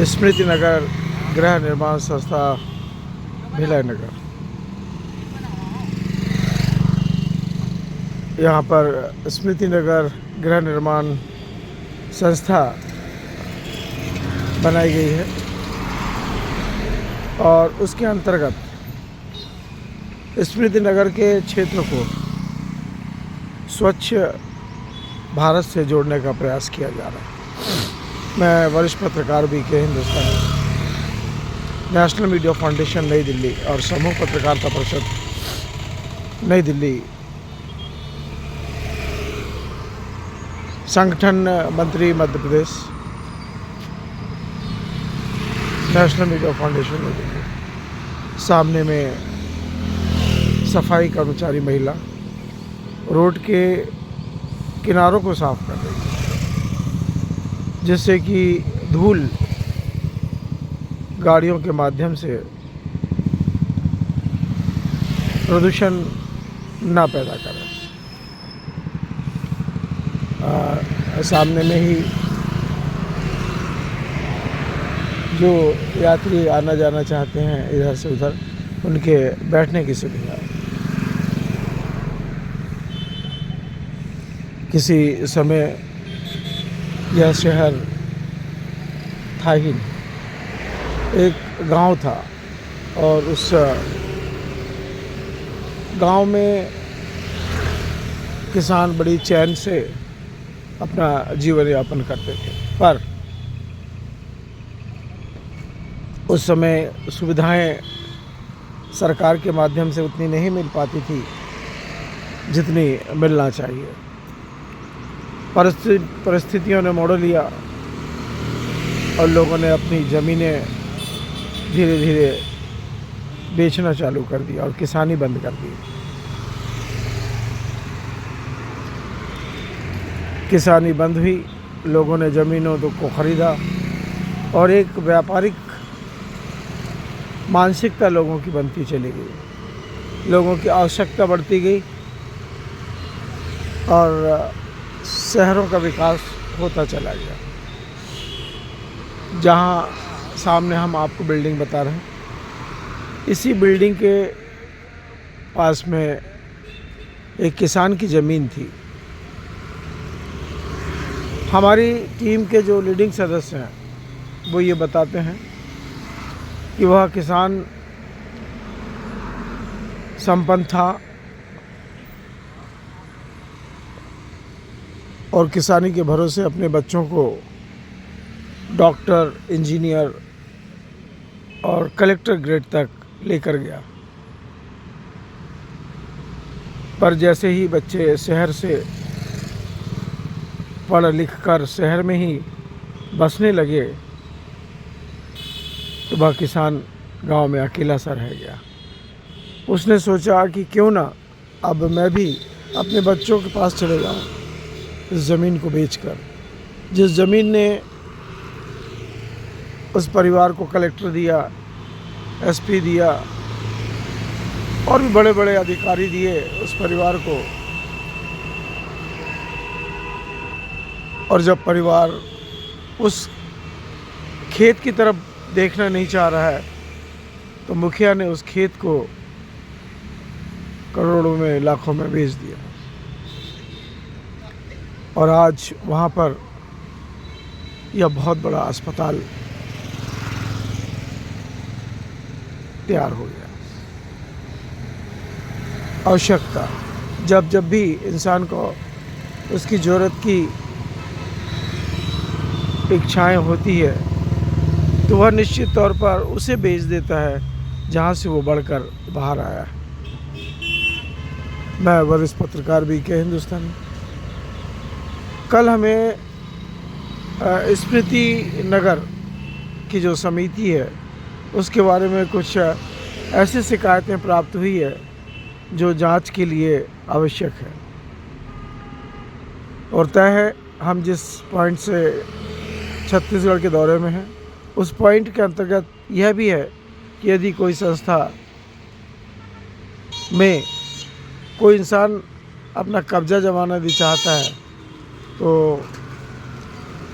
स्मृति नगर गृह निर्माण संस्था भिलाई नगर। यहाँ पर स्मृति नगर गृह निर्माण संस्था बनाई गई है और उसके अंतर्गत स्मृति नगर के क्षेत्र को स्वच्छ भारत से जोड़ने का प्रयास किया जा रहा है। मैं वरिष्ठ पत्रकार BK हिंदुस्तानी, नेशनल मीडिया फाउंडेशन नई दिल्ली और समूह पत्रकारिता परिषद नई दिल्ली संगठन मंत्री Madhya Pradesh, national media foundation नई दिल्ली। सामने में सफाई कर्मचारी महिला रोड के किनारों को साफ कर रही है, जिससे कि धूल गाड़ियों के माध्यम से प्रदूषण ना पैदा करे। सामने में ही जो यात्री आना जाना चाहते हैं इधर से उधर, उनके बैठने की सुविधा है। किसी समय यह शहर था ही नहीं, एक गांव था और उस गांव में किसान बड़ी चैन से अपना जीवन यापन करते थे। पर उस समय सुविधाएं सरकार के माध्यम से उतनी नहीं मिल पाती थी जितनी मिलना चाहिए। परिस्थितियों ने मोड़ लिया और लोगों ने अपनी ज़मीनें धीरे धीरे बेचना चालू कर दिया और किसानी बंद कर दी। किसानी बंद हुई, लोगों ने ज़मीनों को ख़रीदा और एक व्यापारिक मानसिकता लोगों की बनती चली गई। लोगों की आवश्यकता बढ़ती गई और शहरों का विकास होता चला गया। जहाँ सामने हम आपको बिल्डिंग बता रहे हैं, इसी बिल्डिंग के पास में एक किसान की ज़मीन थी। हमारी टीम के जो लीडिंग सदस्य हैं वो ये बताते हैं कि वह किसान संपन्न था और किसानी के भरोसे अपने बच्चों को डॉक्टर, इंजीनियर और कलेक्टर ग्रेड तक लेकर गया। पर जैसे ही बच्चे शहर से पढ़ लिख कर शहर में ही बसने लगे तो वह किसान गांव में अकेला सा रह गया। उसने सोचा कि क्यों ना अब मैं भी अपने बच्चों के पास चले जाऊं, इस ज़मीन को बेचकर। जिस ज़मीन ने उस परिवार को कलेक्टर दिया, SP दिया और भी बड़े बड़े अधिकारी दिए उस परिवार को, और जब परिवार उस खेत की तरफ देखना नहीं चाह रहा है तो मुखिया ने उस खेत को करोड़ों में, लाखों में बेच दिया। और आज वहाँ पर यह बहुत बड़ा अस्पताल तैयार हो गया। आवश्यकता जब भी इंसान को उसकी ज़रूरत की इच्छाएं होती है तो वह निश्चित तौर पर उसे बेच देता है जहाँ से वो बढ़कर बाहर आया है। मैं वरिष्ठ पत्रकार BK हिंदुस्तानी। कल हमें स्मृति नगर की जो समिति है उसके बारे में कुछ ऐसी शिकायतें प्राप्त हुई है जो जांच के लिए आवश्यक है। और तय है हम जिस पॉइंट से छत्तीसगढ़ के दौरे में हैं उस पॉइंट के अंतर्गत यह भी है कि यदि कोई संस्था में कोई इंसान अपना कब्जा जमाना भी चाहता है तो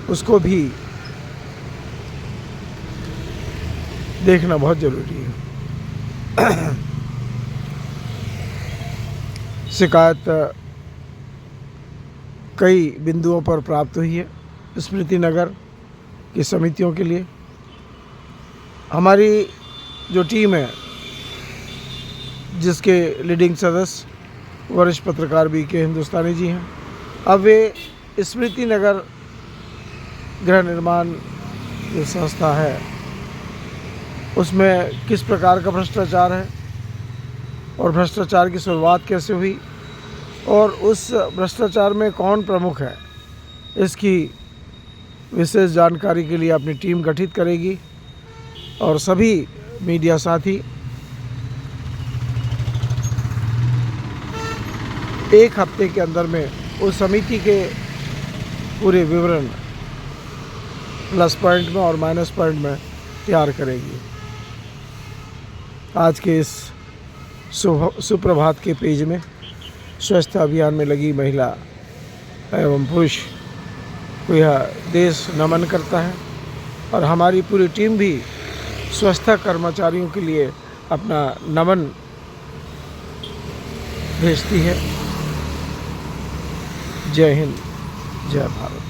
उसको भी देखना बहुत ज़रूरी है। शिकायत कई बिंदुओं पर प्राप्त हुई है स्मृति नगर की समितियों के लिए। हमारी जो टीम है, जिसके लीडिंग सदस्य वरिष्ठ पत्रकार BK हिंदुस्तानी जी हैं, अब वे स्मृति नगर गृह निर्माण जो संस्था है उसमें किस प्रकार का भ्रष्टाचार है और भ्रष्टाचार की शुरुआत कैसे हुई और उस भ्रष्टाचार में कौन प्रमुख है, इसकी विशेष जानकारी के लिए अपनी टीम गठित करेगी। और सभी मीडिया साथी एक हफ्ते के अंदर में उस समिति के पूरे विवरण प्लस पॉइंट में और माइनस पॉइंट में तैयार करेगी। आज के इस सुप्रभात के पेज में स्वच्छता अभियान में लगी महिला एवं पुरुष को यह देश नमन करता है और हमारी पूरी टीम भी स्वच्छता कर्मचारियों के लिए अपना नमन भेजती है। जय हिंद, जय भारत।